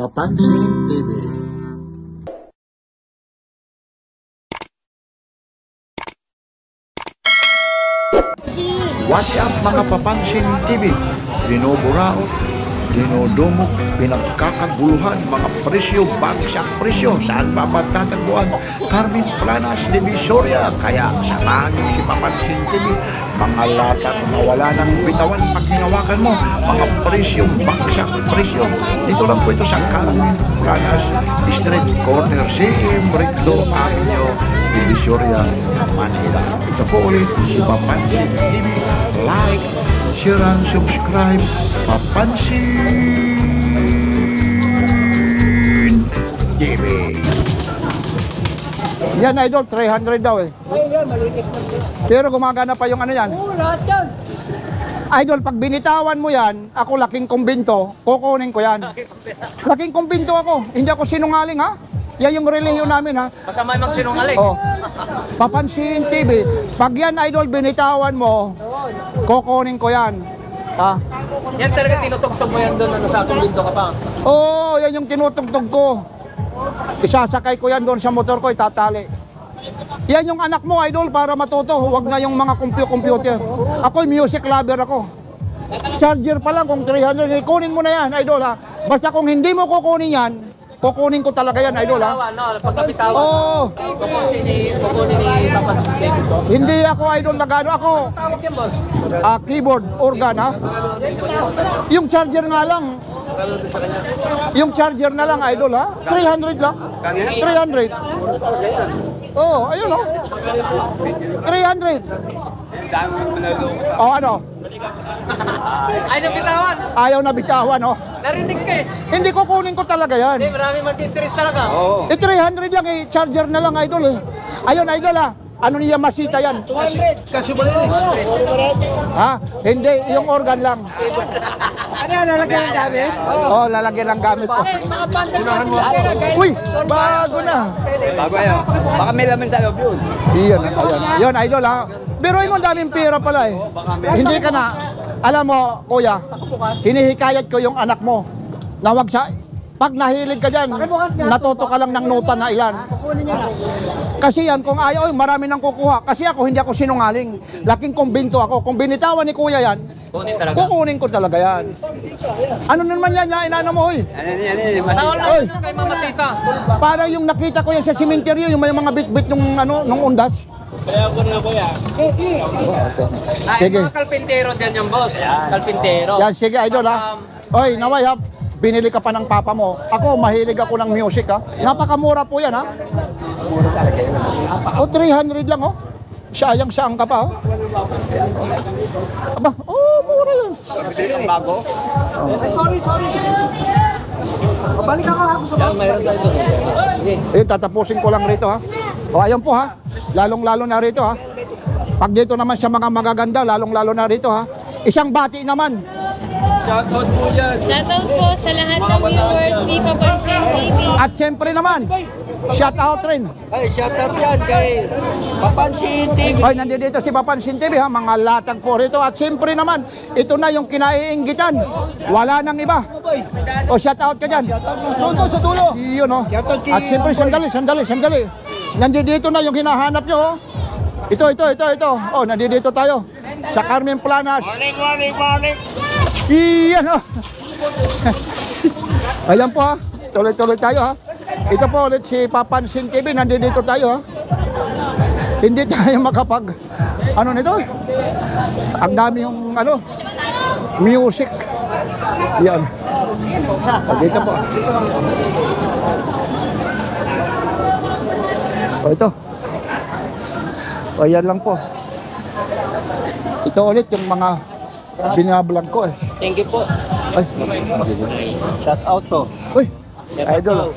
Papansin TV. What's up mga Papansin TV? Dinoburaot, dinodumog, pinagkakaguluhan, mga presyo, bagsak presyo. Saan ba matatagpuan? Carmen Planas, Divisoria. Kaya samahan niyo si Papansin TV. Mga latat na wala ng bitawan pag hinawakan mo. Mga presyo, bagsak presyo. Dito lang po ito sa Carmen Planas Street Corner, CM Recto Avenue, Divisoria, Manila. Ito po ulit si Papansin TV. Like, share and subscribe. Papansin TV. Yan idol, 300 daw eh. Pero gumagana pa yung ano yan. Oo, lahat yan. Idol, pag binitawan mo yan, ako laking kumbinto, kukunin ko yan. Laking kumbinto ako, hindi ako sinungaling ha. Yan yung relihiyon namin ha. Masama yung magsinungaling. Oh. Papansin TV, pag yan idol binitawan mo, kukunin ko yan. Ha? Yan talaga tinutugtog mo yan doon, sa kumbinto ka pa. Oo, yan yung tinutugtog ko. Isasakay ko yan doon sa motor ko, itatali. Yan yung anak mo idol para matuto, huwag na yung mga computer. Ako music lover ako. Charger pa lang kung 300, kunin mo na yan idol ha. Basta kung hindi mo kukunin yan, kukunin ko talaga yan, idol ha. Pagkabitawan. Oo. Kukunin ni Papansin TV to. Hindi ako idol nagano ako. Tawag yan, boss. Keyboard, organ ha. Yung charger nga lang. Yung charger na lang, idol ha. 300 lang. 300. Oh, ayun oh. 300. Oh, ano? Ay, nang bitawan. Ayaw na bitawan, oh. Narinig ka eh. Hindi kukunin ko talaga yan. Hindi, maraming mag-interest talaga. Oo. 300 lang eh, charger na lang idol eh. Ayun idol ha, ano niya masita yan? 200. Kasi ba yun eh? Ha? Hindi, yung organ lang. Ano yan, lalagyan ng gamit? Oh, lalagyan ng gamit ko. Mga bandang guys. Uy, bago na. Bago yan. Baka may laman sa loob yun. Iyon, ayun. Yun idol ha. Pero mo daming pera pala eh. Hindi ka na, alam mo kuya, hinihikayat ko yung anak mo na wag siya, pag nahilig ka dyan, natuto ka lang ng nota na ilan. Kasi yan, kung ayaw, marami nang kukuha. Kasi ako, hindi ako sinungaling. Laking kumbinto ako. Kung binitawan ni kuya yan, kukunin ko talaga yan. Ano naman yan, inano mo, oy? Nawala na kay Mama Sita. Para yung nakita ko yan sa simenteryo, yung may mga bit-bit nung, ano, nung undas. Kaya ko na kuya. Sige. Mga kalpintero dyan yung boss. Kalpintero. Yan, sige, idol ha. Oy, naway ha. Binili ka pa ng papa mo. Ako, mahilig ako ng music ha. Napakamura po yan ha. O, 300 lang oh. Sayang-sayang ka pa oh. Aba, oh, mura yan. Ang bago. Sorry. Balik ako ha. Yan, mayroon tayo doon. Eh, tatapusin ko lang rito ha. O, ayun po ha. Lalong-lalo na rito ha. Pag dito naman sa mga magaganda, lalong-lalo na rito ha. Isang bati naman. Shoutout po dyan. Shoutout po sa lahat ng viewers ni Papansin TV. At siyempre naman, shout out rin. Ay, shoutout yan kay Papansin TV. Ay, nandito si Papansin TV ha, mga latag po rito. At siyempre naman, ito na yung kinaiinggitan. Wala nang iba. O, shout out ka dyan. Doon sa dulo. Iyon o. At siyempre, sandali. Nandito na yung hinahanap nyo oh. Ito. Oh, nandito tayo. Sa Carmen Planas. Morning. Iyan o. Ayan po ha. Tuloy-tuloy tayo ha. Ito po ulit si Papansin TV. Nandito tayo ha. Hindi tayo makapag ano nito. Ang dami yung ano music. Yan. Dito po. O ito. O yan lang po. Ito ulit yung mga binablog ko eh. Thank you po. Ay. Shout out to. Uy. Idol.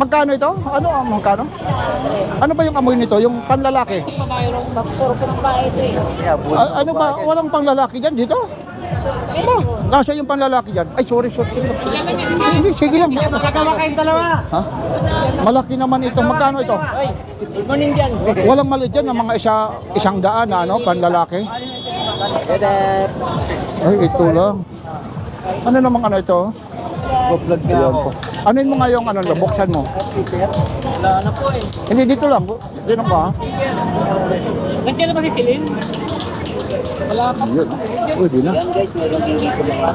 Magkano ito? Magkano? Ano ba yung amoy nito? Yung panlalaki? Ano ba? Walang panglalaki dyan dito? Nasa yung panlalaki dyan? Ay, sorry. Sige lang. Magkakawa kayong dalawa. Ha? Malaki naman ito. Magkano ito? Good morning dyan. Walang maliit dyan ng mga isang daan na panlalaki. Ay, ito lang. Ano namang ano ito? Nag-vlog na Ayan ako. po. Anuin mo nga yung ano, buksan mo. Wala na po eh. Hindi, dito lang. Dito ba? Nandiyan na ba si Celine? Wala pa. Yun. Uy, di na. Yan guys, meron din dito mga...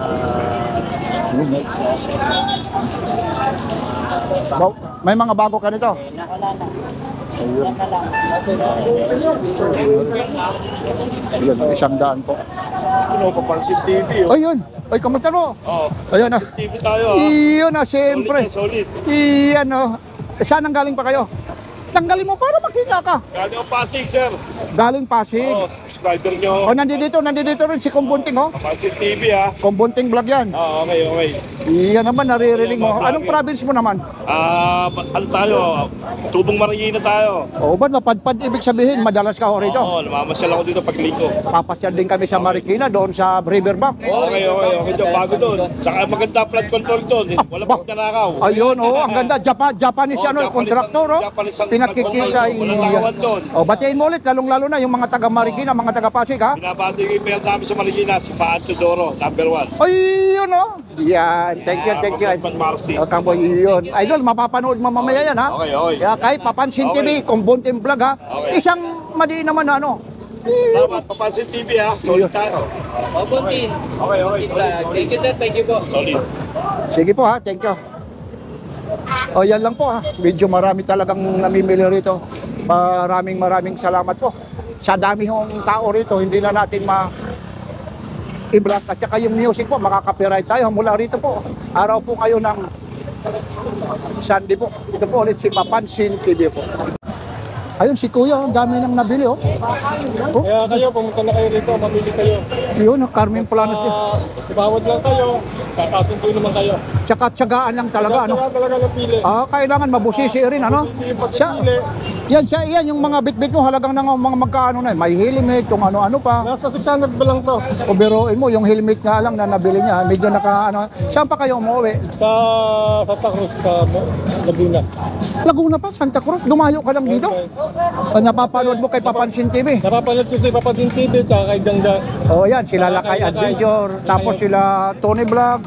May mga bago ka nito. Wala na. Ayun. Yan na lang. Ayun, 100 po. Ano, Papansin TV, oh. Ayun. Ay, kamusta mo? Oo. Ayun na. TV tayo, ah. Iyon na, siyempre. Solid. Iyan o. Saan ang galing pa kayo? Tanggalin mo para makita ka. Galing ang Pasig, sir. Galing Pasig. Oo, subscriber nyo. O, nandito rin si Kumbunting, oh. Papansin TV, ah. Kumbunting vlog yan. Oo, okay. Iyan naman, naririnig mo. Anong province mo naman? Ano tayo? Tubong Marikina tayo. O, ba napadpad ibig sabihin, madalas ka ho rito. Oo, namamasyal ako dito paglinggo. Papasyal din kami sa Marikina, doon sa Riverbank. Okay doon, bago doon. Saka maganda flood control doon. Wala pang nanakaw. Ayun, ang ganda. Japanese ano, Japanese kontraktor, oh. Japanese ang Pinakikita. walang takawan doon. O, batiin mo ulit, lalong-lalo na yung mga taga Marikina, mga taga Pasig, ha? Binabati ko yung mail namin sa Marikina, si Paan Tudoro, #1. Ayun, oh. Yan, thank you. Congressman Marcy. O, kamo, yun. Idol, mapapanood mo mamaya yan, ha? Okay. Kaya kay Papansin TV, Kumbunting Vlog, ha? Okay. Isang madi naman na, ano? Salamat, Papansin TV, ha. Solid tayo. Obuntin. Okay. Thank you sir, thank you po. Solid. Sige po, ha? Thank you. O, yan lang po, ha? Medyo marami talagang namimili rito. Maraming salamat po. Sa dami hong tao rito, hindi na natin i-block. At saka yung music po, makaka-copyright tayo mula rito po. Araw po kayo ng Sunday po. Ito po ulit si Papansin TV po. Ayun, si Kuya, ang dami nang nabili, oh. Oh, Kaya kayo, pumunta na kayo rito, mamili kayo. yun, Carmen Planas din. Ibawad lang kayo, kakasundo naman kayo. Tsaka tsagaan lang talaga, ano. Talaga ng pili. Kailangan mabusisi rin, ano. Yan, yung mga bit-bit mo, halagang ng mga magkaano na yun. May helmet, kung ano-ano pa. Nasa 600 ba lang to? O biruin mo, yung helmet nga lang na nabili niya, medyo saan pa kayo umuwi? Sa Santa Cruz, sa Laguna. Laguna pa, Santa Cruz, dumayo ka lang dito. Napapanood mo kay Papansin TV. Napapanood ko sa Papansin TV, tsaka kay Gangga. O yan, sila Lakay Adventure, tapos sila Tony Vlog,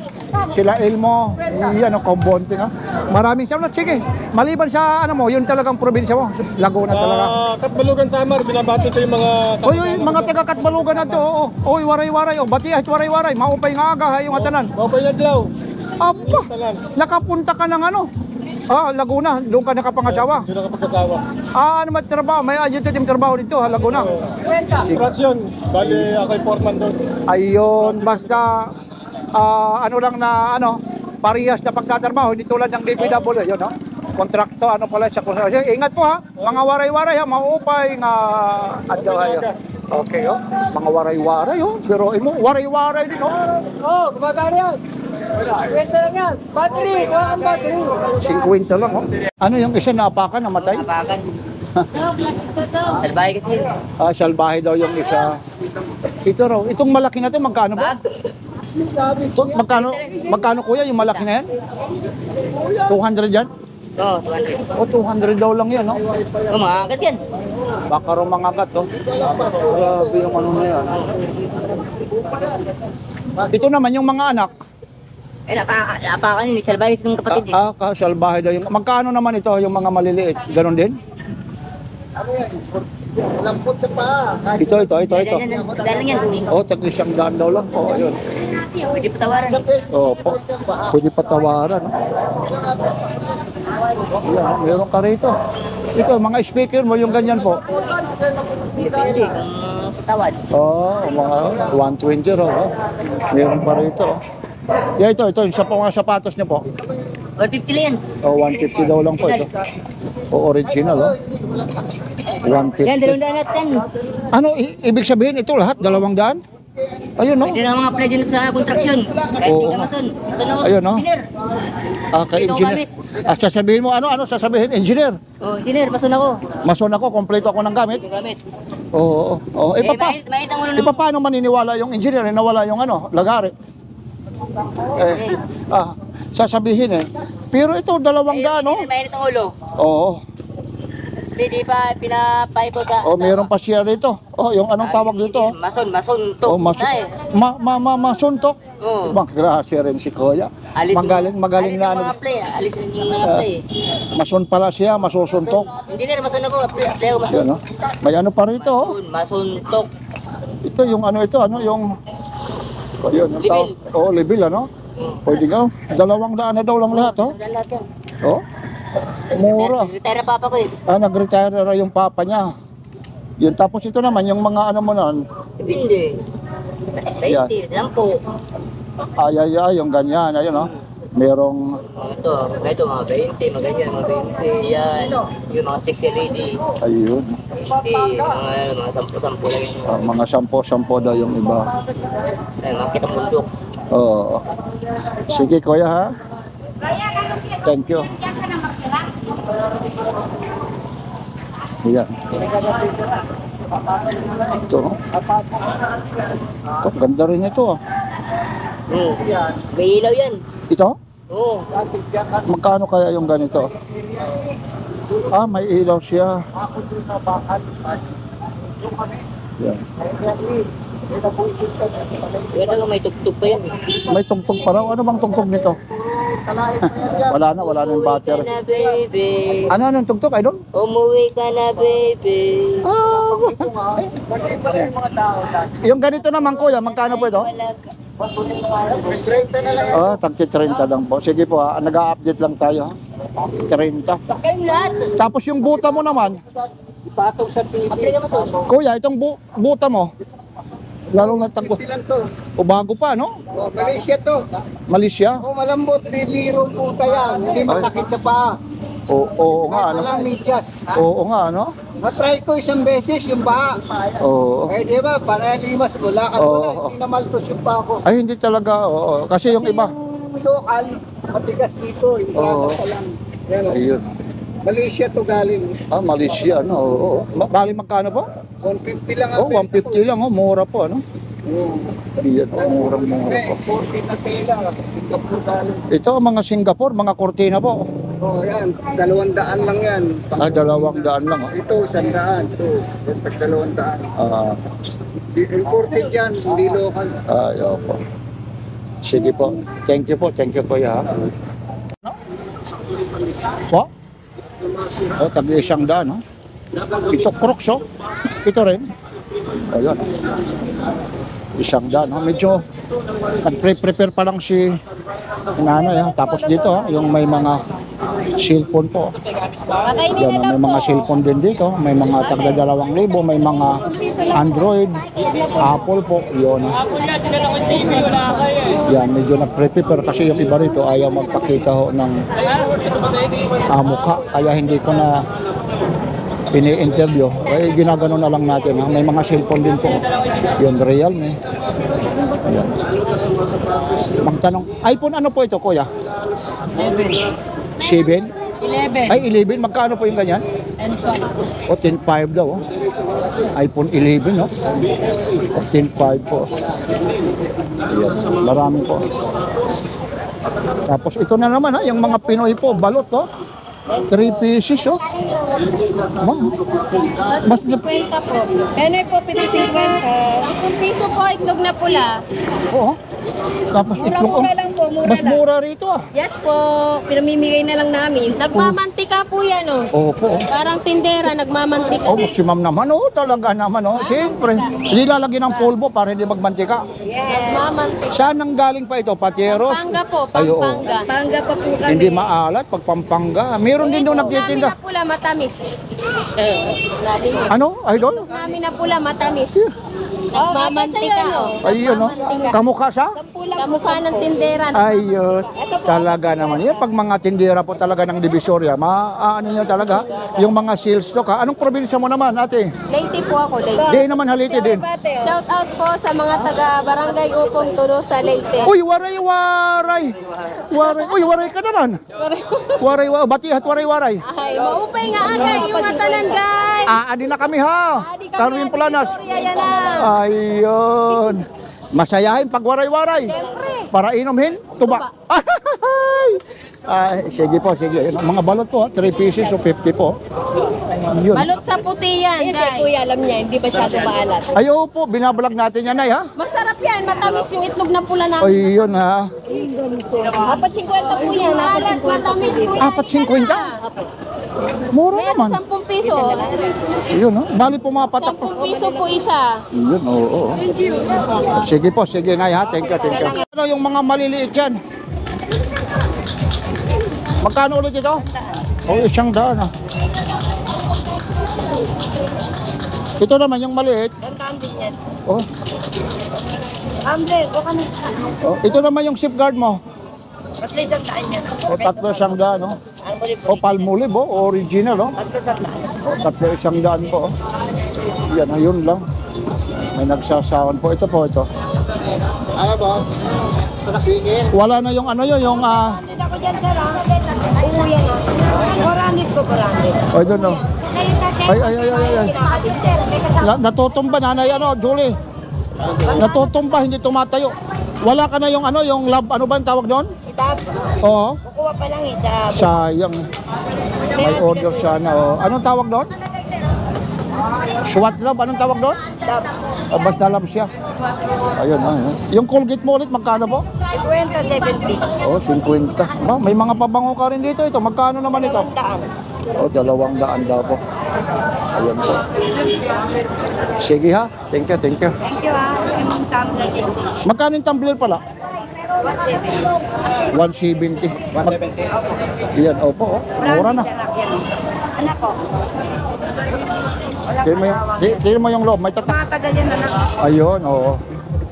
sila Elmo, yan ang Kumbunting, ha. Maraming salamat. Sige, maliban sa yun talagang probinsya mo, Laguna talaga. Katbalugan Samar, binabati ko yung mga... Oy, mga taga Katbalugan na to. Oy, waray-waray, bati at waray-waray, maupay nga aga yung atanan. Mapay na glaw. Aba, nakapunta ka ng Laguna, doon ka nakapangasawa. Hindi nakapagkatawa. Ano ba trabaho? May adjunct yung trabaho dito, Laguna. Fraction, bali ako'y foreman doon. Ayun, basta parehas na pagtatrabaho, hindi tulad ng DPW, yun, no? Kontrakto, pala siya. Ingat po, ha? Mga waray-waray, ha? Maupay nga adlaw kayo. Okay, oh. Mga waray-waray, oh. Pero waray-waray din, oh. Gumagana yan. Kwenta lang yan. Battery, kuha kang battery. 50 lang, oh. Ano yung isa napakan, namatay? Napakan. Salbahe kasi. Salbahe daw yung isa. Ito raw, itong malaki na to, magkano ba? Ito, magkano kuya yung malaki na yan? 200 yan? Oo, 200. O, 200 daw lang yan, no? Umagat yan. Baka raw mangagat, oh. Grabe yung na yan. Ito naman, yung mga anak. Napakan yun. Salbahe ng kapatid. Kasalbahe daw yung... Magkano naman ito, yung mga maliliit? Ganon din? Lampot sa paa. Ito. Dalang yan. Tag-100 daw lang. Ayun. Pwede patawaran. Pwede patawaran. Yan, meron ka rito. Ito, mga speaker mo, yung ganyan po. Pwede. Sa tawad. Mga 120 raw. Meron pa rito. Ito, yung mga sapatos niyo po. 150 lang yan. 150 daw lang po ito. Original, 150. Yan, 200 natin. Ibig sabihin ito lahat, 200? Ayun, no? Pwede na mga pledge sa kontraksyon. Kahit Oo. di kamason. Ito na Ayun, no? engineer. Ka-engineer. Sasabihin mo, ano sasabihin? Engineer. Engineer, mason ako. Mason ako, kompleto ako ng gamit. Yung gamit. Oo. Mahit ang ulo ng... Paano maniniwala yung engineer? Nawala yung lagari. Sasabihin Pero ito, 200, no? Mahit ang ulo. Oo. Hindi pa pinapay po sa... Oh, meron pa siya rito. Oh, yung anong tawag dito? Mason to. Oh, masuntok. Oo. Grasya rin si Kuya. Magaling Alis na yung ano. mga play. Alis yung mga play. Mason pala siya, masusuntok. Hindi na mason ako. Play ako mason. Yan, oh. May ano pa rito, oh. Masuntok. Ito yung ano yung oh, yun, yung Libil. Oh, libil ano? Pwede nga. 200 na daw lang lahat, oh. Lahat yan. Oh. Mura. Retire na papa ko eh. Nag-retire na yung papa niya. Yun, tapos ito naman, yung mga ano mo nun, Hindi. 20, 10. yung ganyan, ayun, oh. Merong, Ito mga 20, maganyan, mga 20, yan. Yung mga 6 LED. ayun, 50, mga 10 lang yun. mga sampo daw yung iba. Ay, mga kitang bundok. Oo. Sige, Kuya, ha? Thank you. Ayan. Ito, no? Ito, ganda rin ito, ah. May ilaw yan. Ito? Oo. Magkano kaya yung ganito? May ilaw siya. Yan. Ito may tugtog pa yan eh. May tugtog pa raw. Ano bang tugtog nito? wala na yung Umuwi ka battery. na baby. Ano yung tugtog, idol? Umuwi ka na baby. Yung ganito naman, Kuya, magkano po ito? Wala ka. Tagti 30 lang po. Sige po, ha. Nag-a-update lang tayo, ha. 30. Kayong lahat. Tapos yung buta mo naman, Ipatong sa TV. Apre ka mo to. Kuya, itong buta mo, lalong natangko. Ilan to? O bago pa, no? Oh, Malaysia to. Malaysia? Oh, malambot, di biro puta yan. Hindi masakit sa paa. Oo nga, ano? Walang medyas. Oo nga, ano? Matry ko isang beses yung paa. Oo. Eh, di ba? Para limas ko. Lakad ko lang. Hindi na maltos yung paa ko. Ay, hindi talaga. Oo. Kasi yung iba. Yung local, matigas dito. Yung Oo. brother ko lang. Yan, oh. Ayun. Malaysia to galing. Malaysia, ano? Oo. Bali magkano po? 150 lang Oh, 150 lang, oh. Mura po, ano? Oo. Iyan, mura po. 40 na pila. Singapore galing. Ito, mga Singapore, mga kortina po. Oh, yan. 200 lang yan. 200 lang, oh. Ito, 100. Ito, 200. Imported yan, hindi local. Opo. Sige po. Thank you, Kuya, ha? Po? Tagi 100, no? Ito, Crocs, oh. Ito rin. Ayun. 100, no? Medyo nag-prepare pa lang si nanay, ha? Tapos dito, ha? Yung may mga cellphone po. Yan, may mga cellphone din dito. May mga tagda 2,000, may mga Android, Apple po. Yun. Yan, medyo nag-prepare kasi yung iba rito ayaw magpakita ho ng mukha. Kaya hindi ko na ini-interview. Kaya ginagano na lang natin. Ha? May mga cellphone din po. Yun, Realme. Yan. Magtanong, iPhone ano po ito, Kuya? 7? 11. Ay, 11. Magkano po yung ganyan? O, 10.5 daw. Oh. iPhone 11, no? O, 10.5 po. Ayan, marami po. Tapos ito na naman, ha, yung mga Pinoy po, balot, oh. 3 pieces, oh. Mas na... 50 po. Penoy po, 50. 10 piso po, itlog na pula. Oo. Tapos itlog, oh. Mura lang po, mura Mas lang. mura rito, ah. Yes po, pinamimigay na lang namin. Nagmamantika po yan, oh. Opo, oh. Parang tindera, nagmamantika. Oh, si ma'am naman, oh, talaga naman, oh. Siyempre, hindi lalagyan ng pulbo para hindi magmantika. Nagmamantika. Saan nang galing pa ito? Patieros? Pampanga po, Ay, oo. Pampanga. Pampanga pa po kami. Hindi maalat pag Pampanga. Meron din doon nagtitinda. Namin na pula, matamis. Ano, idol? Namin na pula, matamis. Nagmamantika, oh. Ayun, no? Kamukha sa? Kamukha ng tindera. Ayun. Talaga naman. Yan, pag mga tindera po talaga ng Divisoria, ano nyo talaga, yung mga sales stock, ha? Anong probinsya mo naman, ate? Leyte po ako, Leyte. Di naman haliti din. Shout out po sa mga taga Barangay Upong Tulo sa Leyte. Uy, waray! Uy, waray ka naman. Waray. Batihat, waray. Ay, maupay nga agay yung matanan, guys. Adi na kami, ha? Carwin Planas. Sorry, yan na. Ayun. Masayahin pag waray-waray. Siyempre. Para inumin, tuba. Ay! Sige po, sige. Mga balot po, 3 pieces o 50 po. Yun. Balot sa puti yan, Kasi kuya, alam niya, hindi masyado maalat. Ay, oo po, binabalag natin yan, Nay, ha? Masarap yan, matamis yung itlog na pula namin. Ay, yun, ha? 4.50 po yan, 4.50 po. 4.50? Mura Meron naman. 10 piso. Yun, ha? Bali po mga patak po. 10 piso po isa. Yun, oo. Sige po, sige, Nay, ha? Thank you, thank you. Ano yung mga maliliit yan? Magkano ulit ito? Oh, 100, ha? Ito naman yung maliit. Oh. Amble, buka na. Oh, ito naman yung safeguard mo. At least ang daan niya. O, 300, no? O, palmolive, oh, original, oh. O, 300 po, oh. Yan, ayun lang. May nagsasawan po. Ito po, ito. Ano ba? Wala na yung ano yun, yung, Hindi ako dyan, sir. Uuwi yan. Koranit ko, koranit. oh, ito, no. Ay. Natutumba, nanay, ano, Julie. Natutumba, hindi tumatayo. Wala ka na yung ano, yung love, ano ba ang tawag doon? Itap. Oo. Kukuha pa lang isa. Sayang. May order sana, oh. Anong tawag doon? SWAT love, anong tawag doon? Tap. O, basta love siya. Ayun, ayun. Yung Colgate mo ulit, magkano po? 50, 70. Oh, 50. Ba, may mga pabango ka rin dito. Ito, magkano naman ito? Daan. Oh, 200 daw po. Ayun po. Sige ha. Thank you, thank you. Thank you, ha. Yung tumbler din. Magkano yung tumbler pala? 170. 170. Yan, opo. Oh. Mura na. Anak ko. Tingnan mo yung loob. May tatak. Matagal yan, anak ko. Ayun, oo.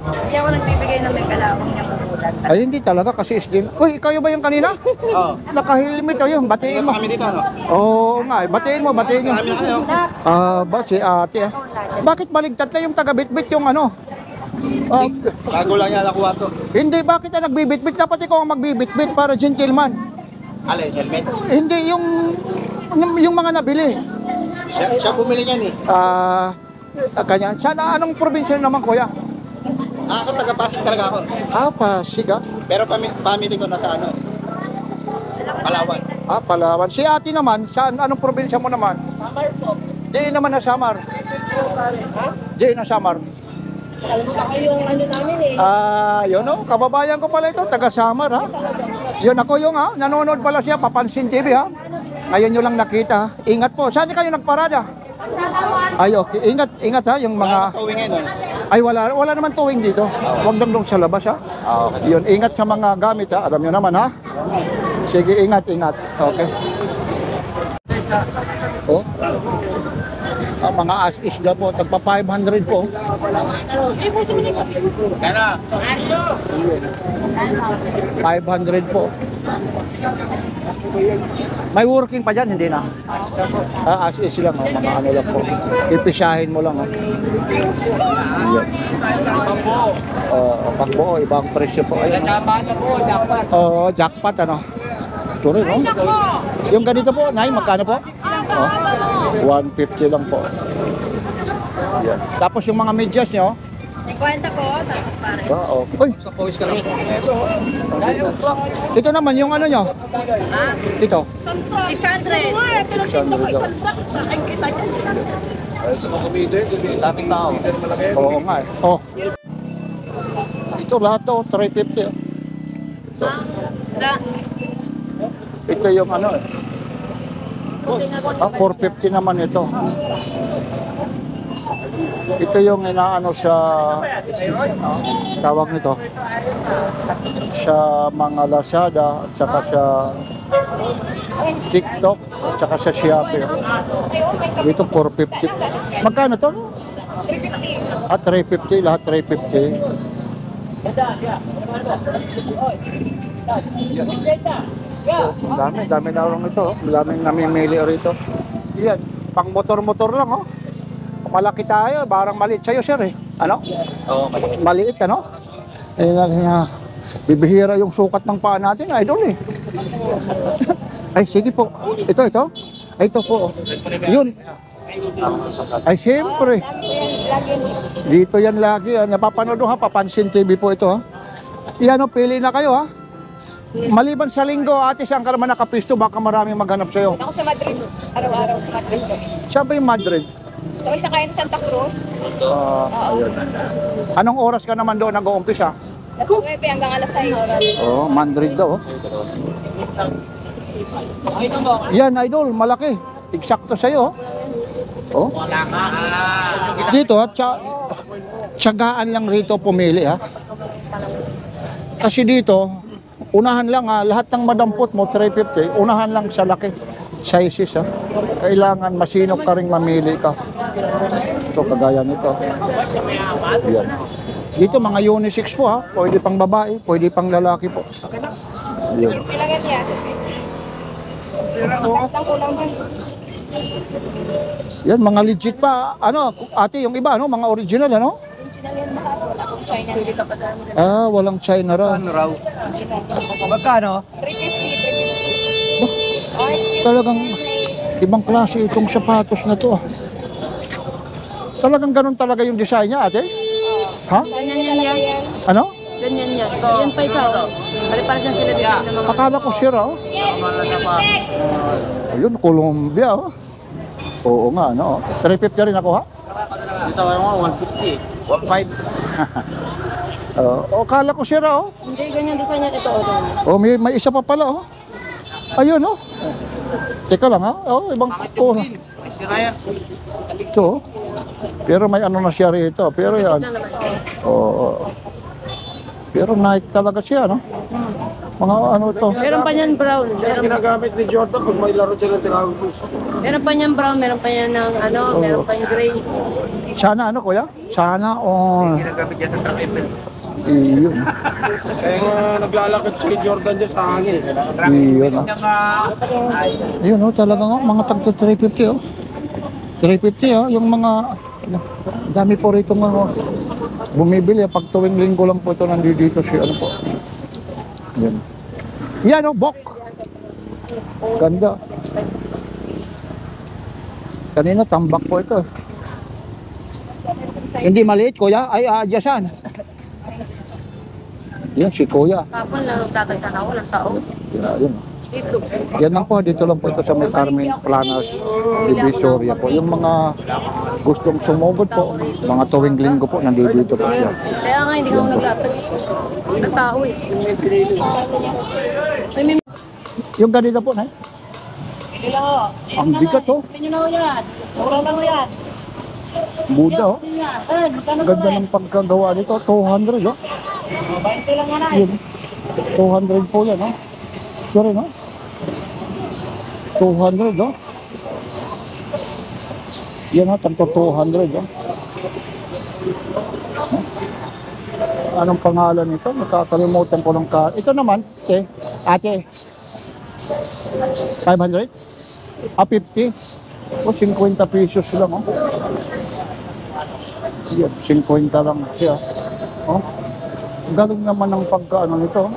Hindi ako nagbibigay ng may kalawang niya mabulan. Ay, hindi talaga kasi is din. Uy, ikaw ba yung kanina? Oo. Naka-helmet o yun. Batiin mo. Kami dito, no? Oo nga. Batiin mo, batiin nyo. Ba, si ate ah. Bakit baligtad na yung taga-bitbit yung ano? Bago lang yan nakuha to. Hindi, bakit na nagbibitbit? Dapat ikaw ang magbibitbit para gentleman. Alay, helmet. Hindi, yung mga nabili. Siya bumili niyan eh. Kanya. Sana, anong probinsya naman, kuya? Ako taga-Pasig talaga ako. Pasig ah. Pero family ko nasa ano? Palawan. Palawan. Si ate naman, saan? Anong probinsya mo naman? Samar po. Diyan naman na Samar. Diyan na Samar. Alam mo ba yung ano namin eh. Yun o, kababayan ko pala ito, taga Samar ha. Yun ako yung nanonood pala siya, Papansin TV ha. Ngayon nyo lang nakita ha. Ingat po, saan kayo nagparada? Ay okay, ingat ha, yung mga... Towing ngayon. Ay wala naman towing dito. Huwag lang dong sa labas ha. Okay. Yun, ingat sa mga gamit ha, alam nyo naman ha. Sige, ingat. Okay. Oh. Mga isda po, tagpa 500 po. Kaya 500 po. May working pa dyan, hindi na? As is lang, mga ano lang po. Ipisahin mo lang. Yan. Pagbuo, ibang presyo po. Jackpot ano? Sorry, no? Yung ganito po, Nay, magkano po? 150 lang po. Yan. Tapos yung mga medyas nyo? 50 po, tapos pare. Uy! Ito naman, yung ano nyo? Ito? 600. daming tao. Oo nga eh. Oh. Ito lahat to, 350. Ito. Ito yung ano eh. 450 naman ito. Ito yung inaano sa tawag nito sa mga Lazada at saka sa TikTok at saka sa Shopee. Dito 450. Magkano to? 350, lahat 350. Dami na lang ito. Daming namimili rito. Yan, pang motor-motor lang oh. Malaki tayo, parang maliit sa'yo sir eh. Ano? Oo, Maliit ano? Bibihira yung sukat ng paa natin, idol eh. Ay, sige po. Ito. Ay, ito po. Yun. Ay, siyempre. Dito yan lagi. Napapanood ha, Papansin TV po ito ha. Yan o, pili na kayo ha. Maliban sa linggo, ate, saan ka naman nakapisto? Baka maraming maghanap sa'yo. Ako sa Madrid. Araw-araw sa Madrid kami. Saan ba yung Madrid? Sabay sa kain Santa Cruz. Ayun. Anong oras ka naman doon nag-uumpisa? Alas 9 hanggang alas 6. Oh, Madrid daw. Yan, idol, malaki. Eksakto sa'yo. Oh. Dito, tiyagaan lang rito pumili, ha. Kasi dito, unahan lang, ha, lahat ng madampot mo, 350, unahan lang sa laki. Sizes, ha. Kailangan masinop ka rin mamili ka. Ito, kagaya nito. Yan. Dito, mga unisex po, ha. Pwede pang babae, pwede pang lalaki po. Yan. Kailangan yan. Matas lang kulang dyan. Yan, mga legit pa. Ano, ate, yung iba, ano, mga original, ano? Original yan lahat. Wala akong China. Ah, walang China raw. Magkano? 350. Talagang ibang klase itong sapatos na to. Talagang ganun talaga yung design niya, ate? Ha? Ganyan yan. Ano? Ganyan yan. Yan pa ikaw. Pare-pares lang sila dito ng mga... Akala ko sira, oh. Ayun, Colombia, oh. Oo nga, no? 350 rin ako, ha? Dito ako 150. 1.5. Akala ko sira, oh. Hindi, ganyan din pa niya. Ito, o. Oh, may isa pa pala, oh. Ayun, oh. Teka lang, ha? Oh, ibang ko. Ito, oh. Pero may ano na siya rito. Pero yan. Oo. Pero Nike talaga siya, no? Mga ano to. Meron pa niyan brown. Ginagamit ni Jordan pag may laro sila tinawag mo. Meron pa niyan brown. Meron pa niyan ng ano. Meron pa yung gray. Sana ano, kuya? Sana all. Ginagamit yan ng Track ML. Iyon. Kaya nga naglalakad si Jordan dyan sa hangin. Iyon, ah. Iyon, oh, talaga nga. Mga tagta 350, oh. 350, oh. Yung mga... Dami po rito mga bumibili. Pag tuwing linggo lang po ito nandito si ano po. Yan. Yan, oh, bok. Ganda. Kanina tambak po ito. Hindi maliit, kuya. Ay, adyasan. Yan, si kuya. Kapon lang tatagtan ako. Walang tao. Yan. Dito. Yan lang po, dito lang po ito sa may Carmen Planas Divisoria po. Yung mga gustong sumugod po, mga tuwing linggo po, nandito po siya. Kaya nga hindi ka ako nagtatag. Walang tao eh. Ay, may Yung ganito po, na. Hindi lang ako. Ang bigat, oh. Hindi nyo na yan. Mura lang mo yan. Buda, oh. Yan. Magkano Ganda ng pagkagawa nito, 200, oh. 20 lang yan ay. Yun. 200 po yan, oh. Sorry, no? 200, oh. Yan, oh, tanto 200, oh. Anong pangalan nito? Nakakalimutan ko ng ka... Ito naman, ate. 500? 50? O, 50 pesos lang, oh. Yan, 50 lang siya. Oh. Galing naman ng pagka-ano nito.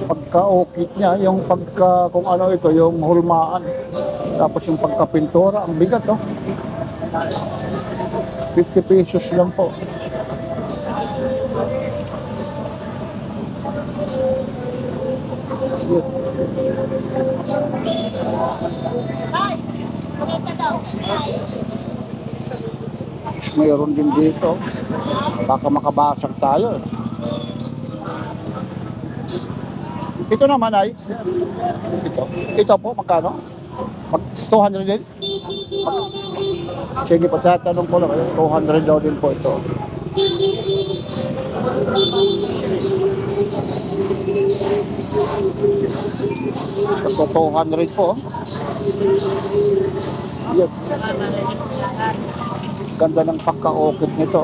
Pagka-okit niya, yung pagka, kung ano ito, yung hulmaan. Tapos yung pagka-pintura, ang bigat, oh. 50 pesos lang po. Yan. Mayroon din dito. Baka makabasag tayo. Ito naman ay ito po magkano? 200 din? Sige, patatanong ko lang. 200 daw din po ito. Ito 200 po. Yan. Ganda ng pagka-okit nito.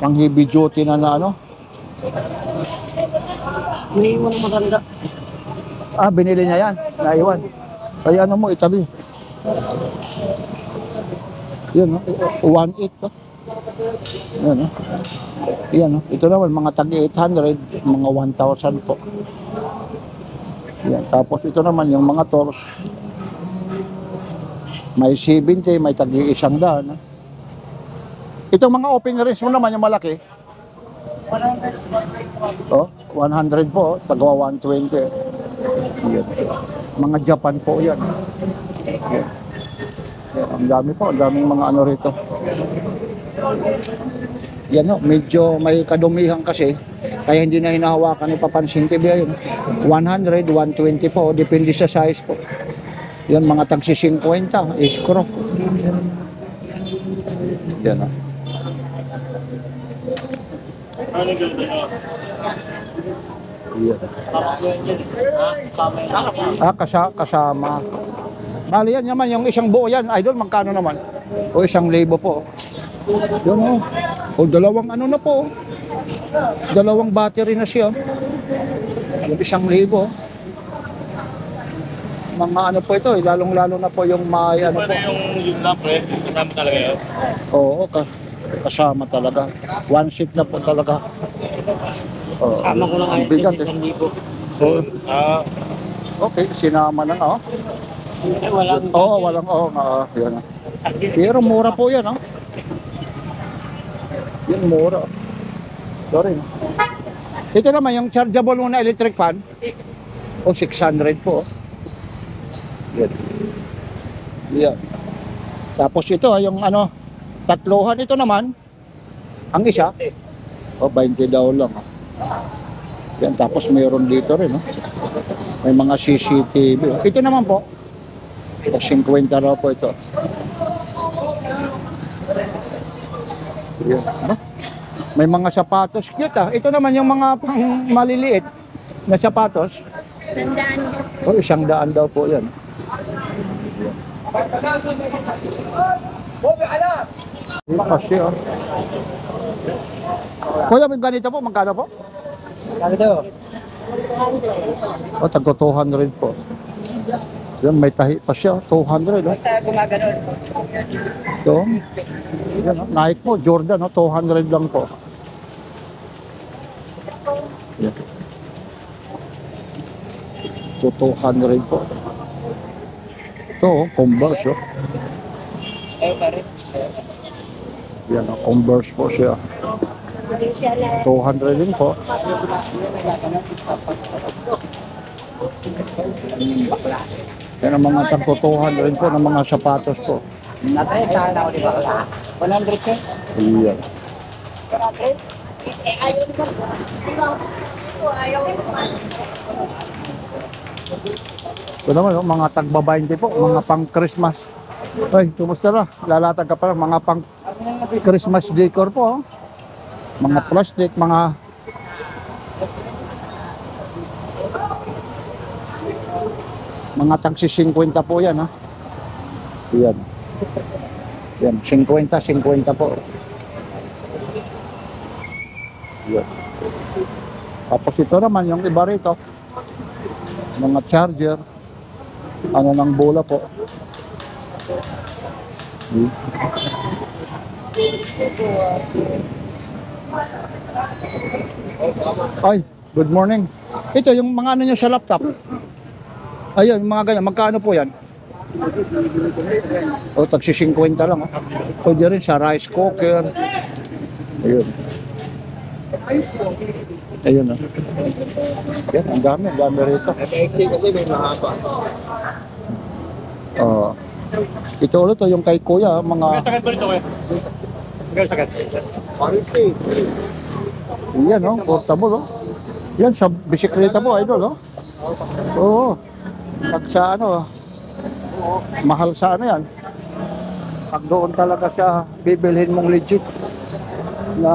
Pang heavy duty na ano? Iniiwan ng maganda. Ah, binili niya yan. Naiwan. Ay ano mo, itabi. Yan, 1.8 to. Yan, yan, ito naman, mga tag-800, mga 1,000 po. Yan, tapos ito naman, yung mga tors. May 70, may tag-100. Itong mga open range mo naman, yung malaki. Oh, 100 po, tagawa 120. Yan. Mga Japan po yan. Yan. Yan. Ang dami po, ang daming mga ano rito. Yan o, medyo may kadumihan kasi, kaya hindi na hinahawakan ni Papansin TV yun. 100, 120 po, depende sa size po. Yan, mga tagsi 50, iskro. Yan o. Kasama. Bali yan naman, yung isang buo yan, idol, magkano naman? O 1,000 po. Yun o. O dalawang ano na po. Dalawang battery na siya. Yung 1,000. Mga ano po ito, lalong-lalo na po yung may ano po. Yung lamp eh, kasama talaga yun. Oo, kasama talaga. One seat na po talaga. Oo, Sama ko lang ang bigat eh. 1,000. Oo. Ah, Okay, sinama na nga. Walang... Oo, walang yan. Pero mura po yan, oh. Yan, mura. Sorry. Ito naman, yung chargeable mo na electric fan. O, 600 po. Yan. Yan. Tapos ito, yung ano, tatluhan ito naman. Ang isa, o, 20 daw lang. Yan, tapos mayroon dito rin, no? May mga CCTV. Ito naman po, o 50 raw po ito. Yan. Ano? May mga sapatos. Cute ah. Ito naman yung mga pang maliliit na sapatos. 100. O, 100 daw po yan. Kasi oh. Kuya, may ganito po, magkano po? Sabi daw. O, tagto 200 po. Yan, may tahi pa siya, 200. Oh. Basta gumaganon. Ito. Yan, oh. Nike po, Jordan, oh, 200 lang po. Yan. Ito, 200 po. Ito, oh, Converse. Oh. Pare. Yan, oh, Converse po siya. 200 din po. Yan ang mga tagto 200 po ng mga sapatos po. Natry, saan ako di bakla? 100 sir? Yan. Ito naman, oh, mga tagba-20 po, mga pang Christmas. Ay, kumusta na? Lalatag ka pa lang, mga pang Christmas decor po. Oh. Mga plastic, mga tagsi 50 po yan, ha? Yan. Yan, 50 po. Yan. Tapos ito naman, yung iba rito, mga charger, ano ng bola po. Ay, good morning. Ito, yung mga ano nyo sa laptop. Ayun, mga ganyan. Magkano po yan? O, tagsi 50 lang. Oh. Pwede rin sa rice cooker. Ayun. Ayun, oh. Yan, ang dami rito. kasi may mahaba. Ito ulit, oh, yung kay kuya, mga... sakit ba rito kuya? Magkano sakit? Parisi. Yan, oh, portable, oh. Yan, sa bisikleta po, idol, oh. Oo. Pag sa ano, mahal sa ano yan. Pag doon talaga siya, bibilhin mong legit na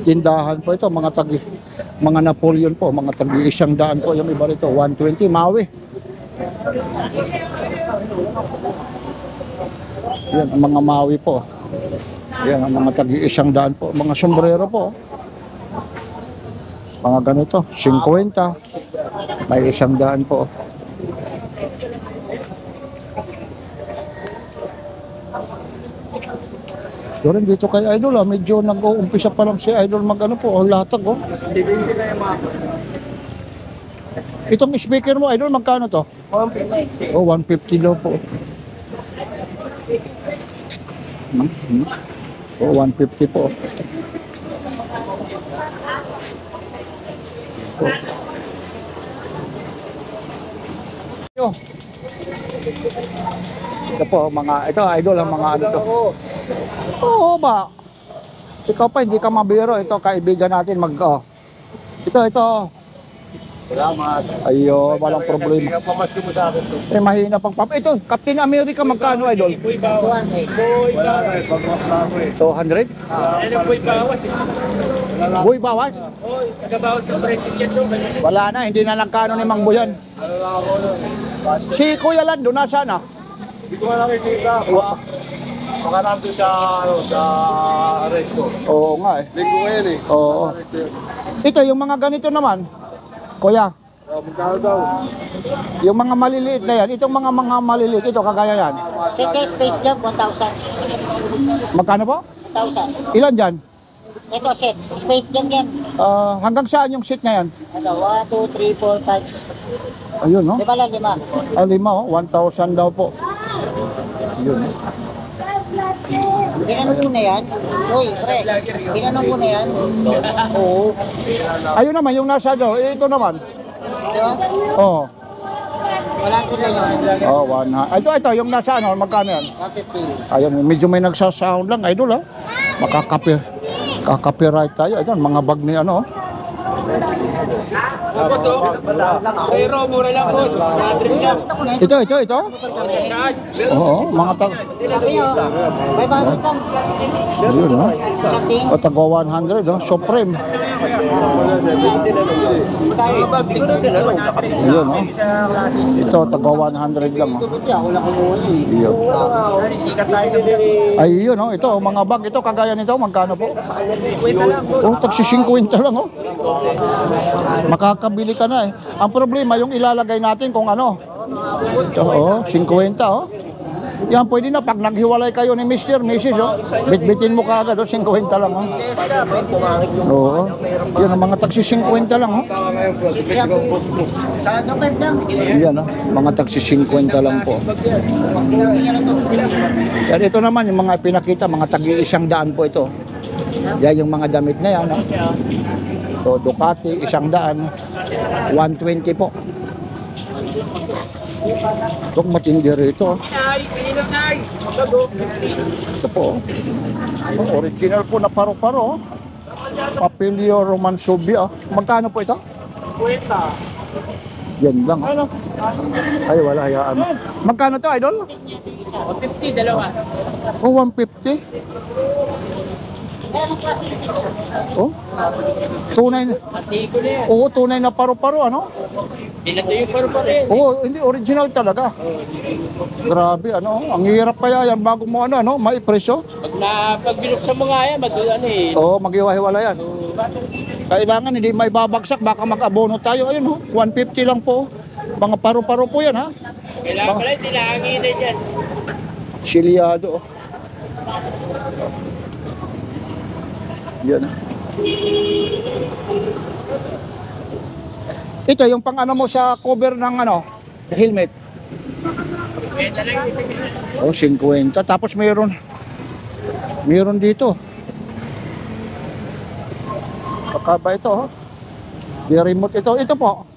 tindahan po ito, mga Napoleon po, mga tagi 100 po, yung iba rito, 120, Maui. Yan, ang mga Maui po. Yan, ang mga tagi 100 po, mga sombrero po. Mga ganito, 50, may 100 po. So rin dito kay Idol, medyo nag-uumpisa pa lang si Idol mag-ano po, latag, oh. Itong speaker mo, Idol, magkano to? 150. Oh, 150 daw po. Oh, 150 po. Ito po, ito idol ang mga ano to. Oo ba? Ikaw pa, hindi ka mabiro. Ito, kaibigan natin Ito. Salamat. Ayo, walang problema. Pamasko mo sa akin to. Mahina pang Ito, Captain America, magkano idol? Boy bawas. Boy bawas. 200? Boy bawas eh. Boy, bawas? Oy, nagabawas ng president doon. Wala na, hindi na nagkano ni Mang Buyan. Si Kuya Lando, nasaan na? Hindi ko nga nakikita. Baka nandun sa red ko. Oo nga eh. Linggo ngayon eh. Oo. Ito, yung mga ganito naman. Kuya, Magkano daw? yung mga maliliit na yan, itong mga maliliit, ito kagaya yan. Second Space Jam, 1,000. Magkano po? 1,000. Ilan dyan? Ito, set. Space Jam yan. Hanggang saan yung seat na yan? Ano, 1, 2, 3, 4, 5. Ayun, no? 5 lang, 5. 5, oh. 1,000 daw po. Ayun, no? Tinanong ko na yan. Uy, pre, tinanong ko na yan. Oo. Ayun naman, yung nasa do. Ito naman. Di ba? Oo. Wala sila yun. Oh, ito, yung nasa ano, magkano yan? 150. Ayun, medyo may nagsasound lang, idol, ha? Kakapiright tayo. Ito, mga bag ni ano, oh. Pero mura lang po. 100 lang. Ito. Oo, mga Sabi nyo, may bakit lang. Ayun, ha? Kating. O, tago 100, oh. Supreme. Ayun, oh. Ito, tago 100 lang, oh. Ayun. Sikat tayo sa mga. Ayun, oh. Ito, mga bag. Ito, kagaya nito, magkano po? Oh, tagsi 50 lang, oh. Makakabili ka na, eh. Ang problema, yung ilalagay natin kung ano. Ito, oh, 50, oh. Yan, pwede na pag naghiwalay kayo ni Mr. Mrs. Oh, bitbitin mo kaagad, oh, 50 lang, oh. Oo. Yan, ang mga taksi 50 lang, oh. Yan, oh, mga taksi 50 lang po. Yan, ito naman, yung mga pinakita, mga tagi-100 po ito. Yan, yung mga damit na yan, oh. Ito, Ducati, 100, 120 po. Ito, matindi rito. Ito po. Original po na paro-paro. Papilio Romansovia. Magkano po ito? 50. Yan lang. Ay, wala. Hayaan. Magkano to, idol? 150, dalawa. Oh, 150. Oh? Tunay na. Pati ko na yan. Oo, tunay na paro-paro, ano? Dito yung paru-pare. Oo, hindi original talaga. Grabe, ano? Ang hirap kaya yan bago mo ano, maipresyo. Pag binuksan mo nga yan, ano eh. Oo, mag-iwa-hiwala yan. Kailangan hindi may babagsak, baka mag-abono tayo. Ayun, 150 lang po. Mga paro-paro po yan, ha? Kailangan pala, tinahangin na dyan. Silyado. Yan. Ito, yung pang ano mo sa cover ng ano, helmet. Oh, 50. Tapos mayroon dito. Kakaba ito, oh. Di remote ito. Ito po.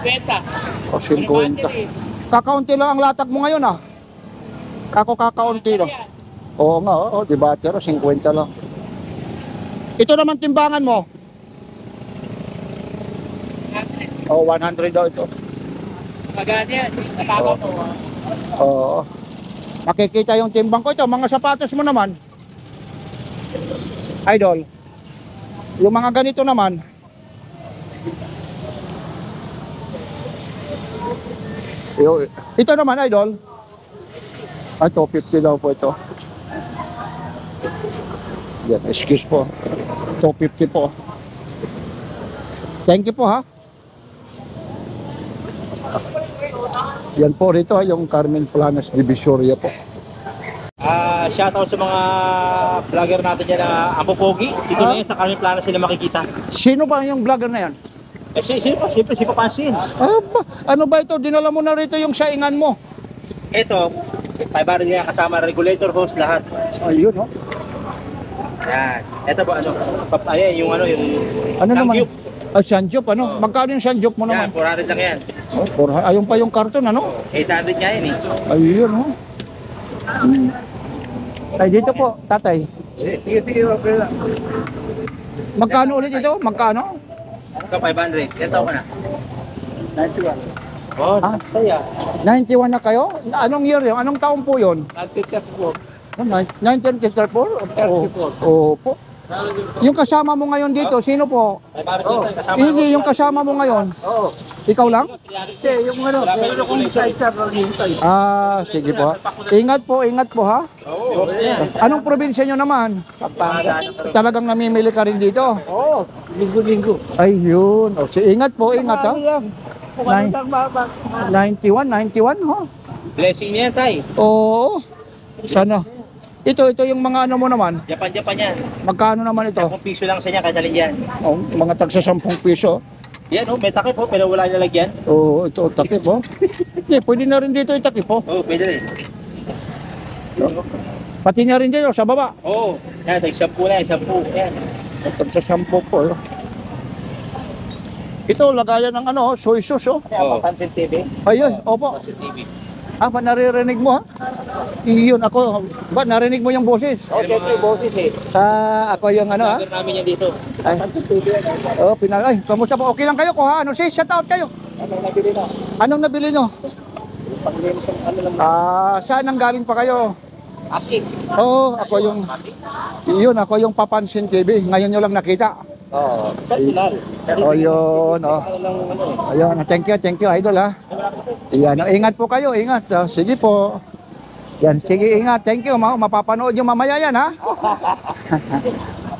50. Oh, 50. Kakaunti lang ang latag mo ngayon, ah. Kakaunti lang. Oo nga, oh, di ba? Pero 50 lang. Ito naman timbangan mo. Oh, 100 daw ito. Magana yan. Napaka mo. Oo. Makikita yung timbang ko. Ito, mga sapatos mo naman. Idol. Yung mga ganito naman. Ito naman, idol. Ito, 50 daw po ito. Yan, excuse po. 250 po. Thank you po, ha. Yan po rito, yung Carmen Planas Divisoria po. Shoutout sa mga vlogger natin dyan na Apopogi. Dito na yun sa Carmen Planas sila makikita. Sino ba yung vlogger na yan? Siyempre si Papansin. Ano ba ito? Dinala mo na rito yung saingan mo. Ito, 500 niya kasama regulator, hose, lahat. Ayun, oh. Yan. Ito ba ano? Ayan, yung ano, yung Ano naman? Sangyup. Sanjop, ano? Magkano yung sanjop mo Yan, naman? 400 lang yan. Oh, ayun pa yung karton, ano? 800 nga yan eh. Ayun, oh. Ay, dito po, tatay. Sige, okay lang. Magkano ulit ito? Magkano? Ito, 500. Yan taon ka na. 91. Oh, Ah? saya. 91 na kayo? Anong year yun? Anong taon po yun? 1934? Opo. Yung kasama mo ngayon dito, sino po? 500 dito, kasama Hindi, yung kasama mo ngayon. Oo. Ikaw lang? Hindi, yung ano, pero kung sidecar lang hintay. Ah, sige po. Ingat po ha. Oo. Anong probinsya nyo naman? Pampanga. Talagang namimili ka rin dito? Oo, linggo-linggo. Ayun. O, ingat po, ingat ha. Kung ano lang 91, ho? Blessing niya yan, tay. Oo. Sana. Ito yung mga ano mo naman. Japan yan. Magkano naman ito? 10 piso lang sa niya, kadalin yan. Oh, mga tagsa 10 piso. Yan, oh, may takip po, pero wala nilagyan. Oo, ito, takip po. Hindi, pwede na rin dito itakip po. Oh, pwede rin. Pati na rin dito, sa baba. Oo. Oh, yan, tag-shampoo na yan, shampoo. Yan. Tagsa 10 po. Ito, lagayan ng ano, soy sauce, oh. Oo. Pansin TV. Ayun, opo. TV. Ah, ba naririnig mo, ha? Iyon ako. Ba, narinig mo yung boses? Oo, siyempre, boses eh. Ako yung ano, ha? Vlogger namin yan dito. Ay, ay, kamusta po? Okay lang kayo ko, ha? Ano, shout out kayo. Ano nabili na? Anong nabili nyo? Panglinis ang ano lang. Saan ang galing pa kayo? Asking. Oo, ako yung Papansin TV. Ngayon nyo lang nakita. Oo. Personal. O yun, oh. Ano lang ano eh. Ayun, thank you, idol, ha. Yan, ingat po kayo, ingat. Sige po. Yan, sige, ingat. Thank you, mapapanood yung mamaya yan, ha.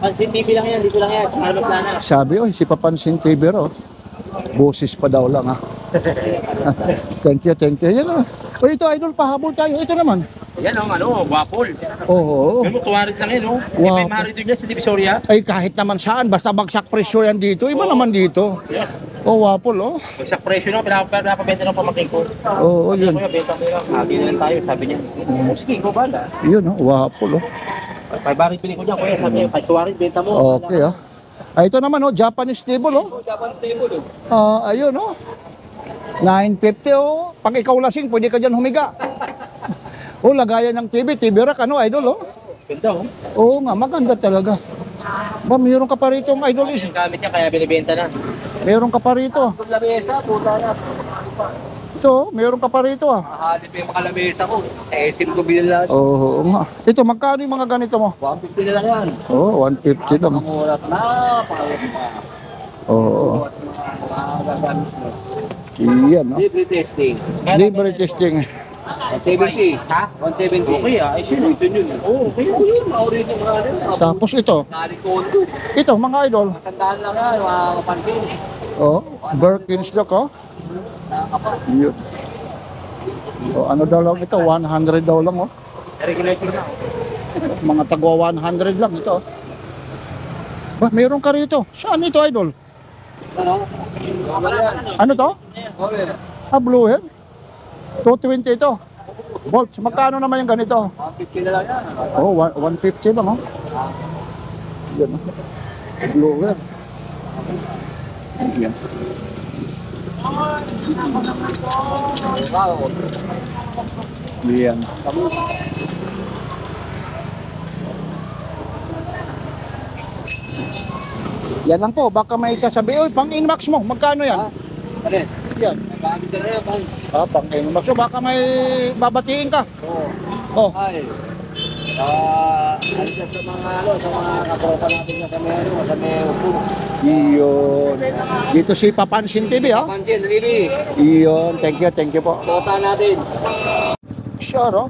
Pansin TV lang yan, dito lang yan. Ano plana? Sabi, si Papansin TV, oh. Boses pa daw lang, ha. Thank you. Yan, oh. O ito, idol, pahabol tayo. Ito naman. Yan ang ano, wapol. Oo. Pero 200 lang yan, oh. Wow. May mari doon yan sa Divisoria. Ay, kahit naman saan, basta bagsak presyo yan dito. Iba naman dito. Oh, wapol, oh. Sa presyo na, pinapabenta ng pamaking ko. Oo, yun. Kuya, benta mo lang. Hagi na lang tayo, sabi niya. Oh, sige, ikaw bala. Yun, oh, wapol, oh. 500 pili ko dyan, kuya. Sabi niya, 200, benta mo. Okay, ah. Ito naman, oh, Japanese table, oh. Japan table, oh. Ayun, oh. 950, oh. Pag ikaw lasing, pwede ka dyan humiga. Oh, lagayan ng TV rack, ano, idol, oh. Ganda, oh. Oo nga, maganda talaga. Ba, mayroon ka pa rito, idol, is. Yung gamit niya, kaya binibenta na. Mayroon ka pa rito. Kung lamesa, puta na. Ito, oh, mayroon ka pa rito, ah. Mahalip yung makalamesa ko. Sa SM ko binila. Oo nga. Ito, magkano yung mga ganito mo? 150 na lang yan. Oo, 150 lang. Pangurat na, pangurat na. Oo. Mga gagamit mo. Iyan, no? Libre testing. Libre testing. 170. Ha? 170. Okay, ah. Ay, sino yun? Oo, okay yun. Mauri yung mga rin. Tapos ito, Narikondo. ito, mga idol. Tandaan lang yan, mga kapansin. Oh, Birkenstock, oh. Yun. Oh, ano daw lang ito? 100 daw lang, oh. Regulating na. Mga tagwa 100 lang ito. Ba, mayroon ka rito. Saan ito, idol? Ano? Ano to? Okay. Ah, blue hair? 220 ito. Volts. Magkano naman yung ganito? 150 na lang yan. Oh, 150 lang, oh. Yan, oh. Blue hair. Yan. Wow. Yan. Yan lang po, baka may sasabi, oy, pang Inmax mo, magkano yan? Ano? Yan. Bakit na yan, bang? Pang Inmax. So baka may babatiin ka. Oo. Oh, Ay. Ay sa mga ano, sa mga katropa natin na sa may ano, sa may upo. iyon. Dito si Papansin TV, ha? Pansin, Ribi. Iyon, thank you po. Bota natin. Sure, oh.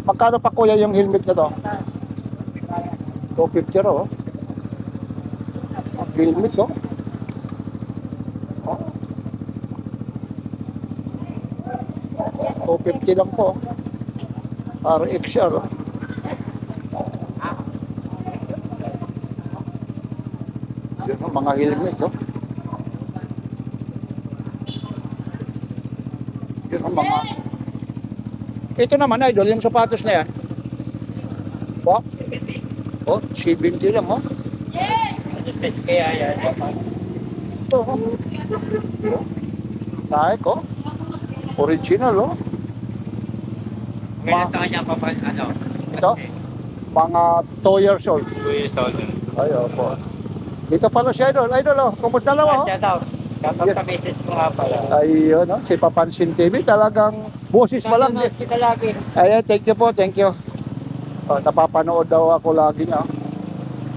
Magkano pa kuya yung helmet na to? 250 raw, oh. Helmet, oh. Oh. 250 lang po. RXR, oh. Yun, oh, mga helmet, oh. Yun, oh, mga Ito naman, idol, yung sapatos na yan. Po? Oh, 70 lang, oh. Kaya yan. Ito, oh. Nike, oh. Original, oh. Kaya sa kanya pa ano? Ito? Mga 2 years old. 2 years old. Ay, opo. Dito pala si Idol. Idol, oh. Kumusta lang, oh? Shout out. Shout out sa message ko nga pala. Ayun, no? Si Papansin TV, talagang boses pa lang. Kita lagi. Ay, thank you po, thank you. Oh, napapanood daw ako lagi niya.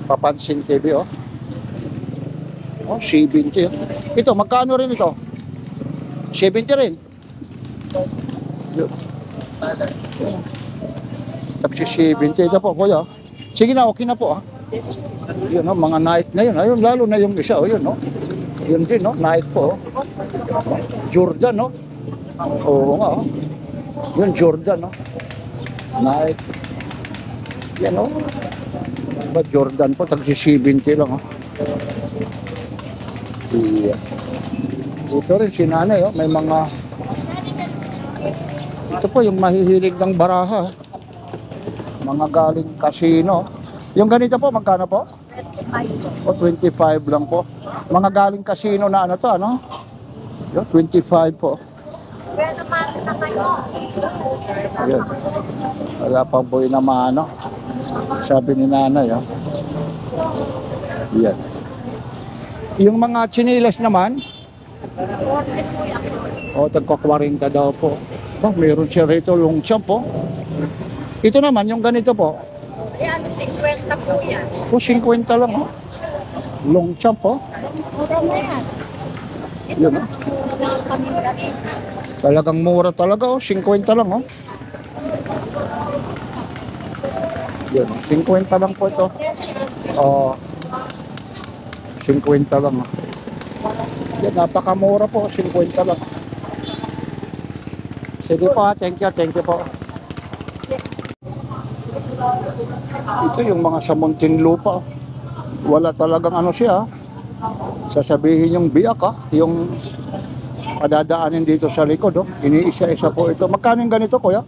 Papansin TV, oh. Oh, 70. Oh. Ito, magkano rin ito? 70 rin. Yun. Taxi 70 ito po, kuya. Sige na, okay na po, ah. Yun, oh, mga Nike na yun. Ayun, lalo na yung isa, oh, yun, no? Yun din, no? Nike po, oh. Jordan, no? Oo nga, oh. Yun, Jordan, no? Nike. Yan, oh. Ba, Jordan po, tagsi 70 lang, oh. Yeah. Dito rin si nanay, oh. May mga... Ito po, yung mahihilig ng baraha. Mga galing casino. Yung ganito po, magkano po? O, 25 lang po. Mga galing casino na ano to, ano? 25 po. Ayan. Wala pa boy na maano. Sabi ni nanay, oh. Yan. Yung mga chinilas naman, o, tagko 40 daw po. Oh, meron siya rito long champ, po. Ito naman, yung ganito po. Ayan, 50 po yan. O, 50 lang, oh. Long champ, po. Mura na yan. Yun, oh. Talagang mura talaga, oh. 50 lang, oh. Yun, 50 lang po ito. Oh, 50 lang, oh. Yan, napakamura po, 50 lang. Sige po, thank you po. Ito yung mga sa Muntinlupa. Wala talagang ano siya. Sasabihin yung biyak, yung padadaanin dito sa likod. Oh. Iniisa-isa po ito. Magkano yung ganito, kuya?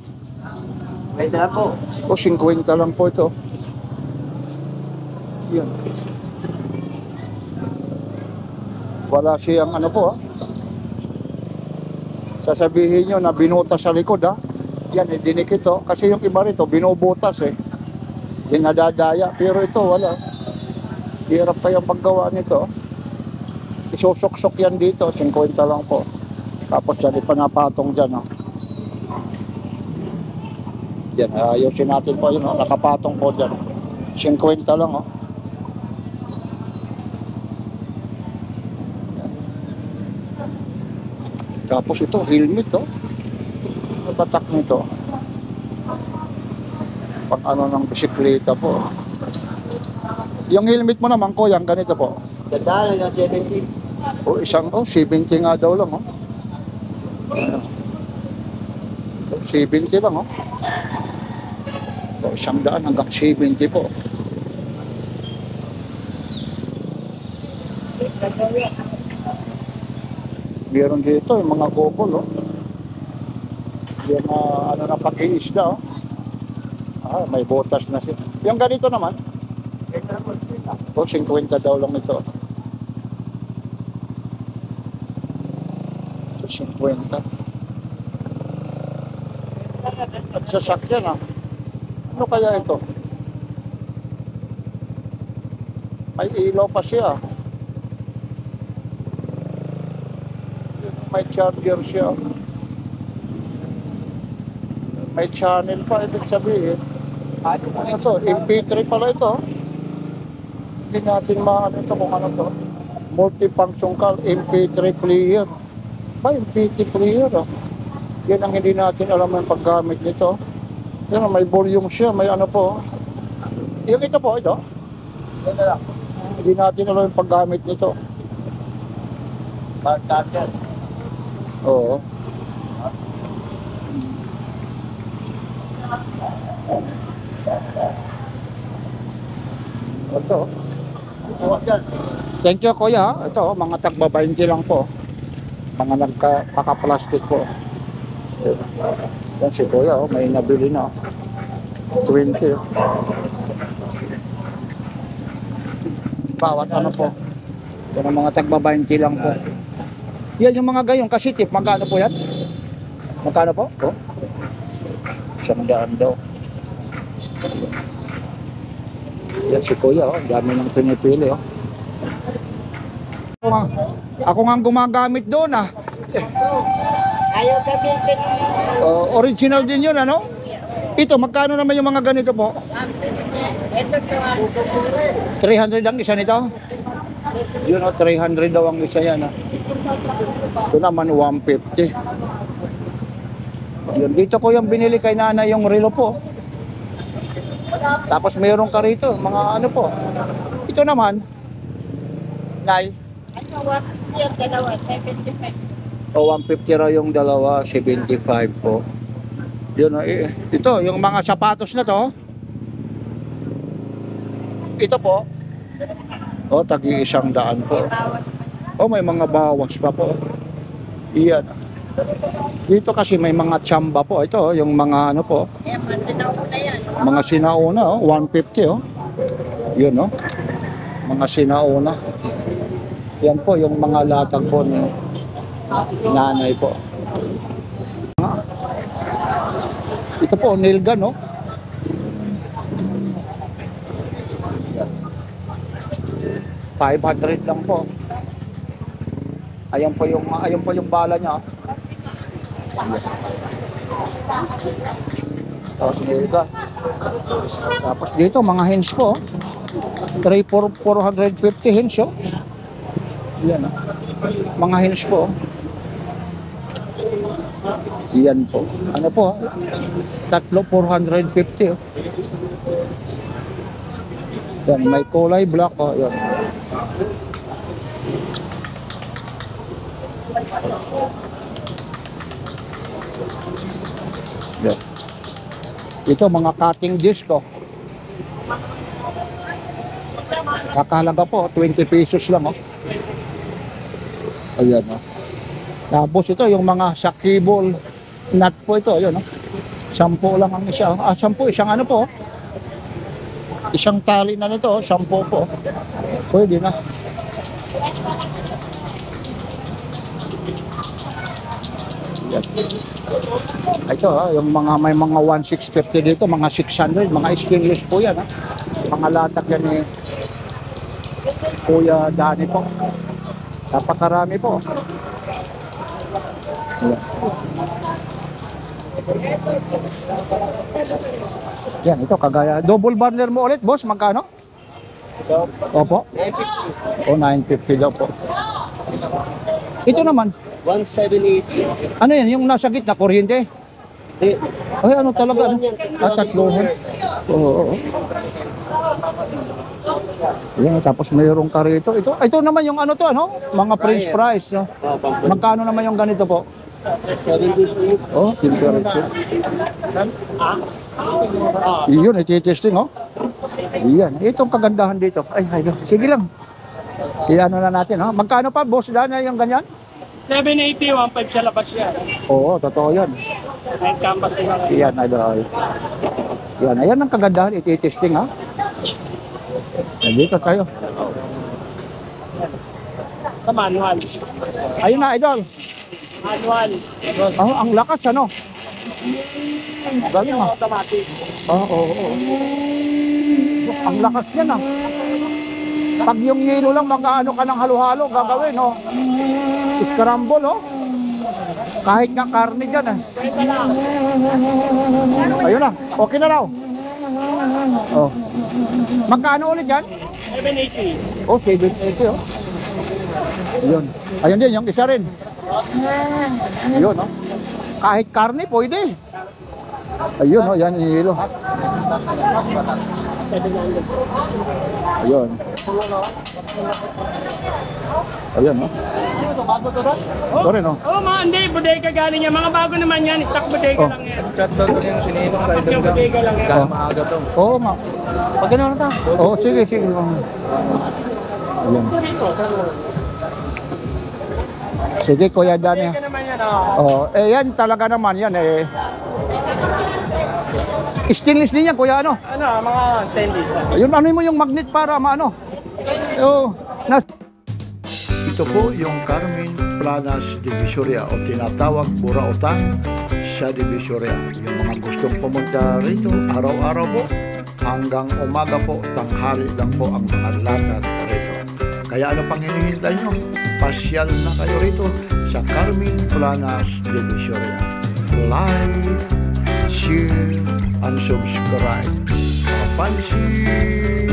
May isa po. O, 50 lang po ito. Yan. Wala siyang ano po, sasabihin nyo na binutas sa likod, ha? Yan, dinikit, oh. Kasi yung iba rito, binubutas, eh. Dinadadaya. Pero ito, wala. Hirap pa yung paggawa nito. Isusok-sok yan dito, 50 lang po. Tapos yan, ipanapatong dyan, oh. Yan, ayusin natin po yun, oh. Nakapatong po dyan. 50 lang, oh. Tapos ito, helmet, oh. Patak nito. Pang ano ng bisikleta po. Yung helmet mo naman, kuya, ganito po. Ganda lang yung 70. O, isang, 70 nga daw lang, oh. Ayan. 70 lang, oh. O, 100 hanggang 70 po. Meron dito yung mga gogol, oh. Yung ano na pag-iisda, oh. May botas na siya. Yung ganito naman, o 50 daw lang ito. So 50. At sasakyan, ah. Ano kaya ito? May ilaw pa siya. May charger siya. May channel pa, ibig sabihin. Ano to? MP3 pala ito. Hindi natin maano ito kung ano to. Multifunction call, MP3 player. MP3 player, oh. Yan ang hindi natin alam yung paggamit nito. Yan, may volume siya, may ano po. Yung ito po, ito. Hindi natin alam yung paggamit nito. Charger. Oo. Ito. Thank you, kuya. Ito, mga tagba 20 lang po. Mga nagka-plastic po. Yan si Kuya, oh, may nabili na. 20. Oh. Bawat ano po. Yan ang mga tagba 20 lang po. Yan yung mga gayong kasitip. Magkano po yan? Magkano po? Oh. 100 daw. Yan si Kuya, oh. Dami nang pinipili. Oh. Ako nga gumagamit doon ah. Ayaw gamitin. Original din yun, ano? Ito, magkano naman yung mga ganito po? Ito to. 300 ang isa nito? Yun o, 300 daw ang isa yan. Ito naman, 150. Yun, dito ko yung binili kay nanay yung relo po. Tapos mayroon ka rito, mga ano po. Ito naman, Nay, Ano, yung dalawa, 75. o 150 raw yung dalawa, 75 po. Yun o, ito, yung mga sapatos na to. Ito po. O, tagi 100 po. O, may mga bawas pa po. Iyan. Dito kasi may mga tsamba po. Ito, yung mga ano po. Kaya masinauna yan. Mga sinauna, oh, 150 oh. Yun oh. Mga sinauna. Yan po yung mga latag po ni nanay po. Ito po, nail gun oh. $500 lang po. Ayan po yung bala niya. Tapos nail gun. Tapos dito mga hinge po. 450 hinge oh. Yan ah. Mga hinge po. Yan po. Ano po? Tatlo 450 oh. Yan, may kulay black oh. Yan. Yan. Ito mga cutting disc oh. Kakahalaga po, 20 pesos lang oh. Ayan oh. Tapos ito yung mga sakibol nut po ito, ayun oh. 10 lang ang isa. 10, isang ano po. Isang tali na nito, 10 po. Pwede na. Yan. Ito yung mga may mga 1650 dito, mga 600, mga stainless po yan Mga latak yan ni Kuya Dani po. Napakarami po. Ayan. Yan, ito kagaya. Double burner mo ulit, boss, magkano? Opo. O, 950 daw po. Ito naman. 1,780. Ano yan, yung nasa gitna, kuryente? Ay, ano talaga? Ano? Tatlohan. Oo. Yan, tapos mayroong ka rito. Ito naman yung ano to, ano? Mga French fries. No? Magkano naman yung ganito po? 750. Oh, temperature. Iyon, iti-testing, oh. Iyan. Itong kagandahan dito. Ay, sige lang. Iano na natin, oh. Magkano pa, boss, na yung ganyan? 780, 1.5 sa labas yan. Oo, totoo yan. Kahit campus lang. Iyan, idol. Yan, ayan ang kagandahan, iti-testing, ha. Dito tayo. Sa manual. Ayun na, idol. Manual. Oh, ang lakas, ano? Galing, ah. Automatic. Oo. Ang lakas yan, ah. Pag yung yelo lang, mag-ano ka ng halo-halo, gagawin, no? Scramble, no? Kahit nga karne dyan, eh. Ayun na, okay na raw. Oh. Magkano ulit yan? 780. Oh, 780, oh. Ayun. Ayun din, yung isa rin. Ayun, oh. Kahit karne, pwede. Ayun, oh, yan yung yelo. Ayun. Ayun, oh. Ito rin, oh. Oo, mga hindi. Bodega galing yan. Mga bago naman yan. Stock bodega Oh. lang yan. Chat doon yung sininong Stock yung bodega lang yan. Oh. maaga to. Oo nga. Pag gano'n na Oo, sige. Ayun. Sige, Kuya Dani. Bodega naman yan. yan, oh. Yan talaga naman yan eh. Stainless din yan, kuya, ano? Ano, mga stainless. Yun, ano mo yung magnet para maano? Ito po yung Carmen Planas Divisoria o tinatawag Burautan sa Divisoria. Yung mga gustong pumunta rito, araw-araw po, hanggang umaga po, tanghali lang po ang mga latag rito. Kaya ano pang hinihintay nyo? Pasyal na kayo rito sa Carmen Planas Divisoria. Like, share, and subscribe. Pansin!